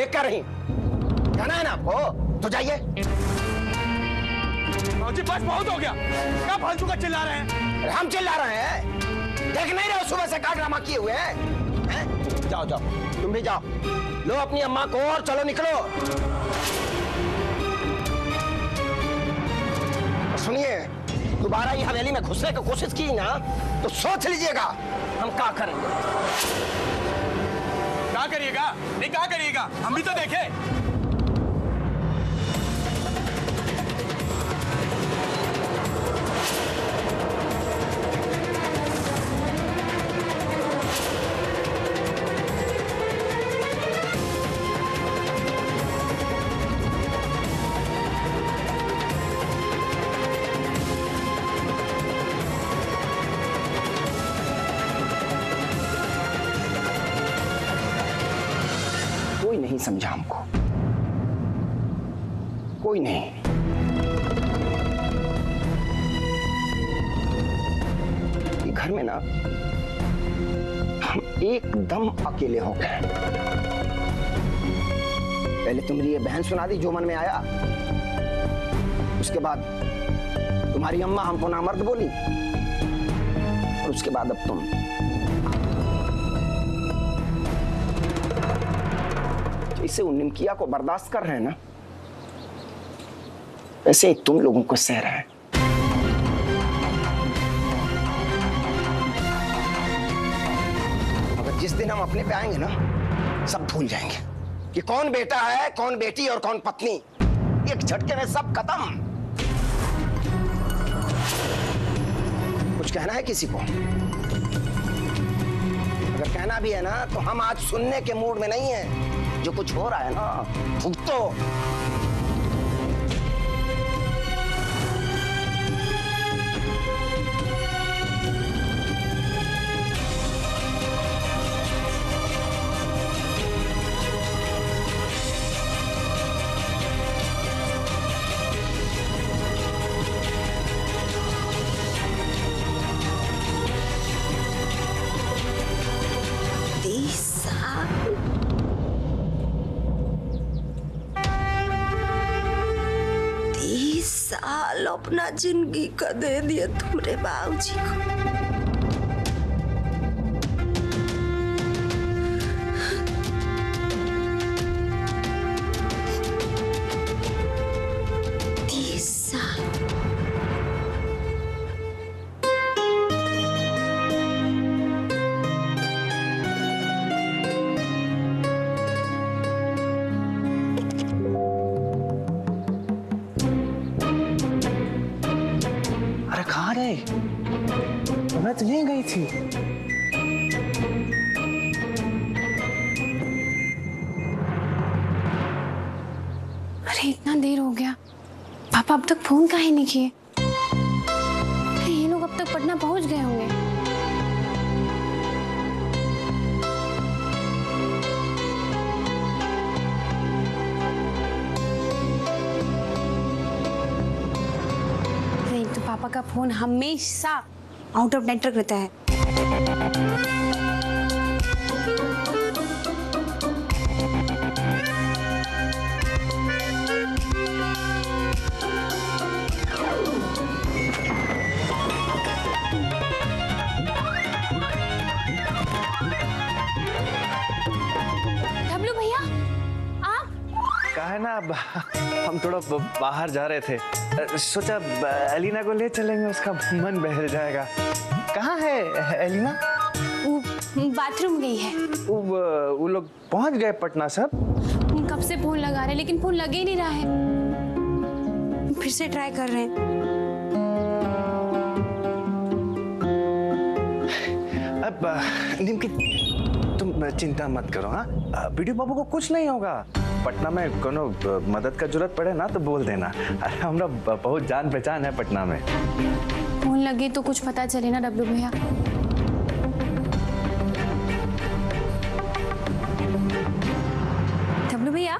देख कर रही, कहना है ना आपको तो जाइए। जी बस बहुत हो गया, क्या फालतू का चिल्ला रहे हैं? हम चिल्ला रहे हैं, देख नहीं रहे सुबह से का ड्रामा किए हुए हैं? जाओ जाओ, तुम भी जाओ, लो अपनी अम्मा को और चलो निकलो। सुनिए, दोबारा ये हवेली में घुसने की कोशिश की ना तो सोच लीजिएगा हम क्या करेंगे। क्या करिएगा? नहीं क्या करिएगा, हम भी तो देखें। कोई नहीं समझा हमको, कोई नहीं। ये घर में ना हम एकदम अकेले हो गए। पहले तुम्हारी ये बहन सुना दी जो मन में आया, उसके बाद तुम्हारी अम्मा हमको नामर्द बोली, और उसके बाद अब तुम। इसे उन निमकिया को बर्दाश्त कर रहे हैं ना, वैसे ही तुम लोगों को सह रहे हैं। अगर जिस दिन हम अपने पे आएंगे ना, सब भूल जाएंगे कि कौन बेटा है, कौन बेटी और कौन पत्नी। एक झटके में सब खत्म। कुछ कहना है किसी को? अगर कहना भी है ना तो हम आज सुनने के मूड में नहीं है। जो कुछ हो रहा है ना, भुगतो। साल अपना जिंदगी का दे दिया तुम्हारे बाबूजी को। मैं तो नहीं गई थी। अरे इतना देर हो गया, पापा अब तक फोन काहे नहीं किए? ये लोग अब तक पटना पहुंच गए होंगे। नहीं तो पापा का फोन हमेशा आउट ऑफ नेटवर्क रहता है। डब्लू भैया, आप? कहा है ना, हम थोड़ा बाहर जा रहे थे, सोचा एलिना को ले चलेंगे, उसका मन बहल जाएगा। कहाँ है एलिना? वो बाथरूम गई है। वो लोग पहुंच गए पटना सब? कब से फोन लगा रहे लेकिन फोन लगे ही नहीं रहा है। फिर से ट्राई कर रहे हैं। अब निमकी तुम चिंता मत करो। हाँ, वीडियो बाबू को कुछ नहीं होगा। पटना में कोनो मदद का जरूरत पड़े ना तो बोल देना। अरे हमरा बहुत जान पहचान है पटना में। फोन लगे तो कुछ पता चले ना डब्लू भैया। डब्लू भैया,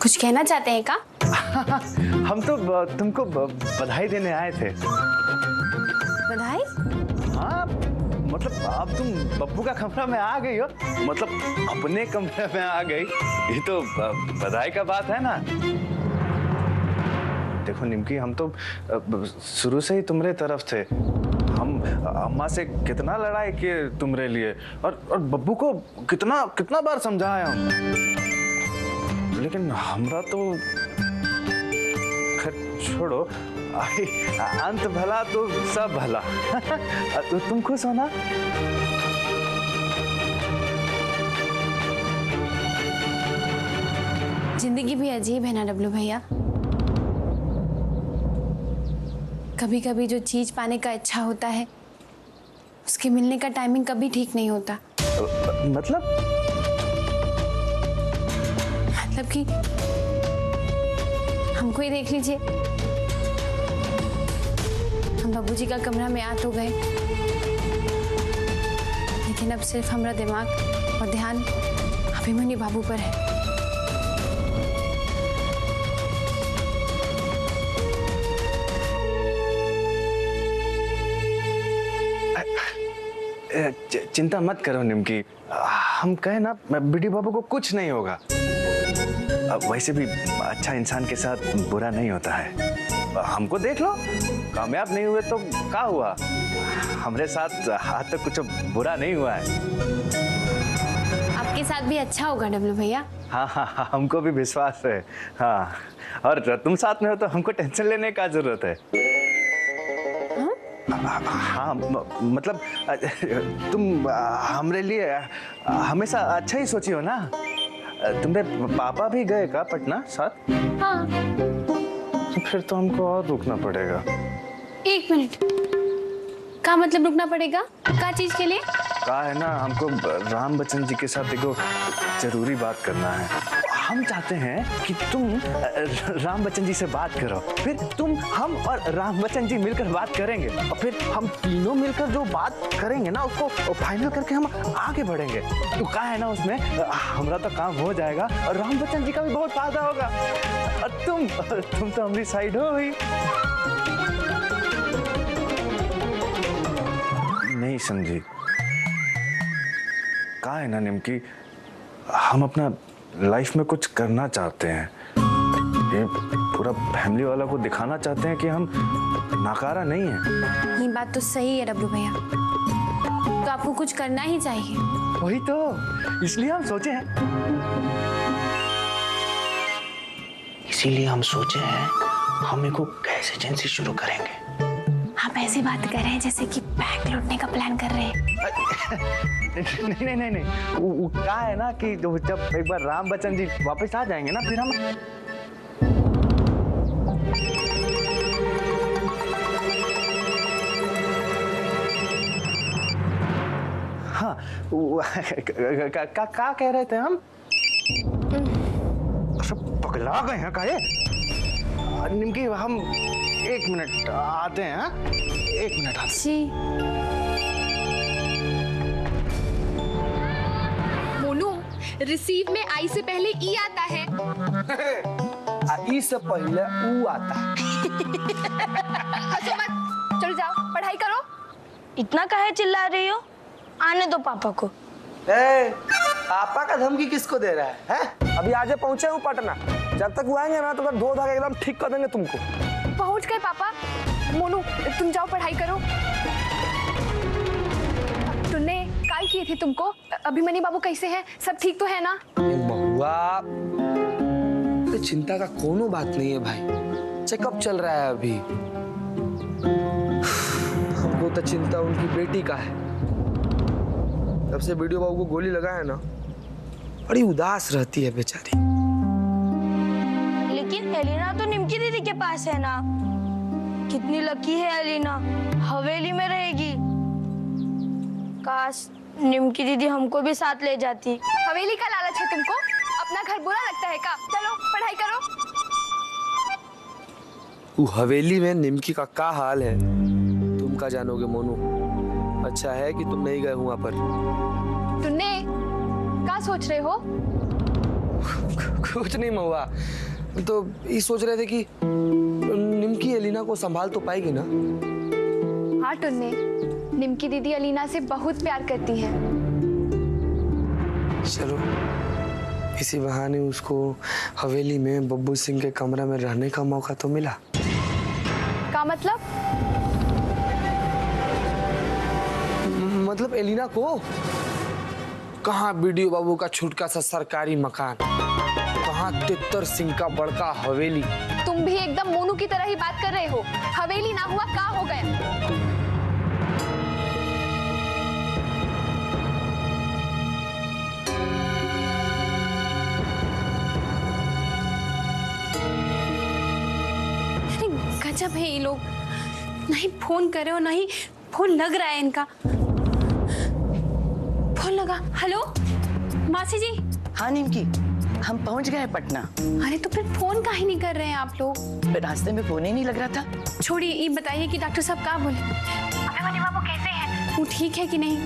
कुछ कहना चाहते हैं क्या? हम तो तुमको बधाई देने आए थे। बधाई? हाँ, मतलब अब तुम बब्बू का कमरा में आ गई हो, मतलब अपने कमरे में आ गई, ये तो बधाई का बात है ना। देखो निमकी, हम तो शुरू से ही तुम्हारे तरफ थे। हम अम्मा से कितना लड़ाई किए तुम्हारे लिए, और बब्बू को कितना कितना बार समझाया हम, लेकिन हमरा तो छोड़ो, अंत भला तो सब भला। तो तुम खुश हो ना? जिंदगी भी अजीब है ना डब्लू भैया। कभी कभी जो चीज पाने का इच्छा होता है, उसके मिलने का टाइमिंग कभी ठीक नहीं होता। मतलब कि हमको ही देख लीजिए, हम बाबूजी का कमरा में आ तो गए, लेकिन अब सिर्फ हमारा दिमाग और ध्यान अभिमन्यु बाबू पर है। चिंता मत करो निमकी, हम कहे ना बिडी बाबू को कुछ नहीं होगा। वैसे भी अच्छा इंसान के साथ बुरा नहीं होता है। हमको देख लो, कामयाब नहीं हुए तो क्या हुआ, हमारे साथ आज तक कुछ बुरा नहीं हुआ है। आपके साथ भी अच्छा होगा डब्लू भैया। हाँ हाँ हाँ, हमको भी विश्वास है। हाँ, और तुम साथ में हो तो हमको टेंशन लेने का जरूरत है। हाँ मतलब तुम हमारे लिए हमेशा अच्छा ही सोची हो ना। तुम्हारे पापा भी गए का पटना साथ? हाँ। तो फिर तो हमको और रुकना पड़ेगा। एक मिनट, क्या मतलब रुकना पड़ेगा? क्या चीज के लिए? कहा है ना, हमको राम बच्चन जी के साथ देखो जरूरी बात करना है। हम चाहते हैं कि तुम राम बच्चन जी से बात करो, फिर तुम, हम और राम बच्चन जी मिलकर बात करेंगे, और फिर हम तीनों मिलकर जो बात करेंगे ना उसको फाइनल करके हम आगे बढ़ेंगे। तो कहा है ना, उसमें हमारा तो काम हो जाएगा और राम बच्चन जी का भी बहुत फायदा होगा, और तुम तो हमारी साइड हो ही। नहीं समझी? कहा है ना निमकी, हम अपना लाइफ में कुछ करना चाहते हैं, ये पूरा फैमिली वाला को दिखाना चाहते हैं कि हम नाकारा नहीं है। ये बात तो सही है डब्लू भैया, तो आपको कुछ करना ही चाहिए। वही तो, इसलिए हम सोचे हैं। इसीलिए हम सोचे हैं हम एक गैस एजेंसी शुरू करेंगे। आप ऐसी बात कर रहे हैं जैसे कि बैंक लूटने का प्लान कर रहे हैं। नहीं, वो कहा है ना कि जब एक बार राम बच्चन जी वापस आ जाएंगे ना, फिर हम हाँ, क्या कह रहे थे हम? सब पगला गए हैं का ये? निमकी, हम 1 मिनट आते हैं। 1 मिनट आते जी। मोनू, रिसीव में आई से पहले ई आता है। ई से पहले ऊ आता है। हंसो मत, चलो जाओ पढ़ाई करो। इतना काहे चिल्ला रही हो? आने दो पापा को। पापा का धमकी किसको दे रहा है? अभी आज पहुंचे हूँ पटना, जब तक वो आएंगे ना तो धो धागा एकदम ठीक कर देंगे तुमको। पहुंच गए पापा। मोनू, तुम जाओ पढ़ाई करो। तुमने काय किए थे तुमको? अभिमन्यु बाबू कैसे हैं? सब ठीक तो है ना? बहुआ, चिंता का कोनो बात नहीं है भाई, चेकअप चल रहा है अभी। हमको तो चिंता उनकी बेटी का है। जब से वीडियो बाबू को गोली लगा है ना, बड़ी उदास रहती है बेचारी। लेकिन एलिना तो निमकी दीदी के पास है ना। कितनी लकी है एलिना, हवेली में रहेगी। काश निमकी दीदी हमको भी साथ ले जाती। हवेली का लालच है तुमको? अपना घर बुरा लगता है का? चलो पढ़ाई करो। वो हवेली में निमकी का क्या हाल है तुम का जानोगे मोनू। अच्छा है कि तुम नहीं गए वहां पर। तुमने क्या सोच रहे हो? कुछ नहीं महुआ, तो ये सोच रहे थे कि निमकी एलिना को संभाल तो पाएगी ना। हाँ टुन्ने, निमकी दीदी अलीना से बहुत प्यार करती हैं। चलो इसी बहाने उसको हवेली में बब्बू सिंह के कमरे में रहने का मौका तो मिला। का मतलब? मतलब एलिना को कहाँ बीडीओ बाबू का छुटका सा सरकारी मकान, कहाँ तितर सिंह का बड़का हवेली। तुम भी एकदम मोनू की तरह ही बात कर रहे हो। हवेली ना हुआ का हो गया? गजब है ये लोग, नहीं फोन करे और नहीं फोन लग रहा है इनका। फोन लगा। हेलो मासी जी। हाँ निमकी, हम पहुंच गए पटना। अरे तो फिर फोन काहे नहीं कर रहे हैं आप लोग? रास्ते में फोन ही नहीं लग रहा था। छोड़िए, ये बताइए कि डॉक्टर साहब क्या बोले? अभिमन्यु बाबू कैसे हैं? वो ठीक है कि नहीं?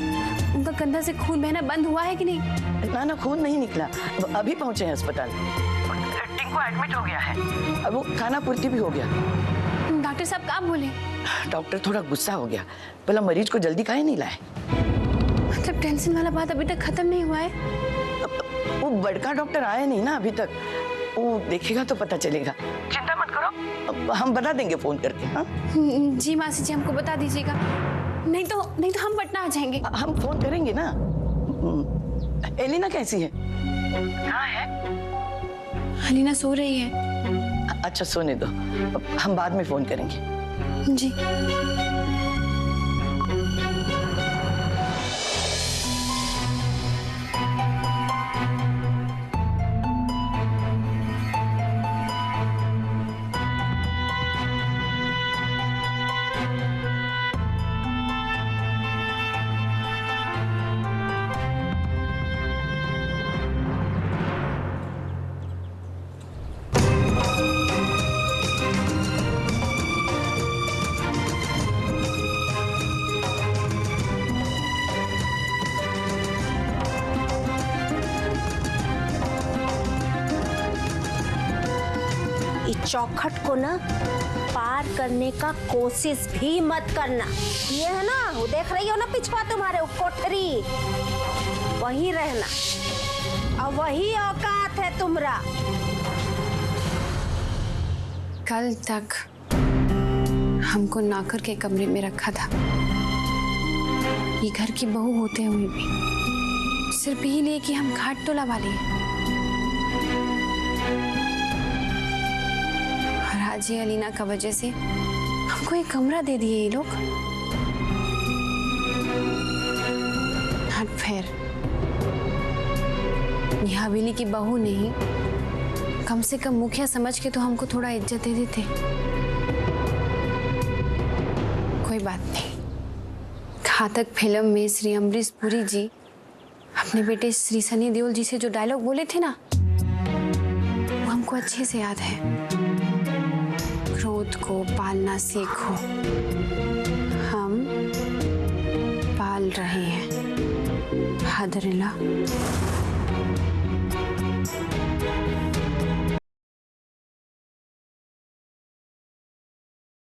उनका कंधा से खून बहना बंद हुआ है कि नहीं? ना खून नहीं निकला, अभी पहुंचे हैं अस्पताल। टिंकू एडमिट हो गया है, अब वो खाना पूर्ति भी हो गया। डॉक्टर साहब क्या बोले? डॉक्टर थोड़ा गुस्सा हो गया, बोला मरीज को जल्दी काहे नहीं लाए। मतलब टेंशन वाला बात अभी तक खत्म नहीं हुआ है? वो बड़का डॉक्टर आया नहीं ना अभी तक, वो देखेगा तो पता चलेगा। चिंता मत करो, हम बता देंगे फोन करके। हाँ जी मासी जी, हमको बता दीजिएगा, नहीं तो हम पटना आ जाएंगे। हम फोन करेंगे ना। एलिना कैसी है? हाँ है। अलीना सो रही है। अच्छा सोने दो, हम बाद में फोन करेंगे। जी। चौखट को ना पार करने का कोशिश भी मत करना। ये है ना, वो देख रही हो ना पिछवा तुम्हारे कोठरी, वहीं रहना और वही औकात है तुम्हारा। कल तक हमको नौकर के कमरे में रखा था, ये घर की बहू होते हुए भी, सिर्फ यही लिए कि हम घाट टोला वाले हैं। आज ये अलीना का वजह से हमको एक कमरा दे दिए ये लोग। हट फेर, ये हवेली की बहू नहीं, कम से कम मुखिया समझ के तो हमको थोड़ा इज्जत दे देते। कोई बात नहीं, घातक फिल्म में श्री अमरीश पुरी जी अपने बेटे श्री सनी देओल जी से जो डायलॉग बोले थे ना, वो हमको अच्छे से याद है। क्रोध को पालना सीखो, हम पाल रहे हैं। हादरिल्ला।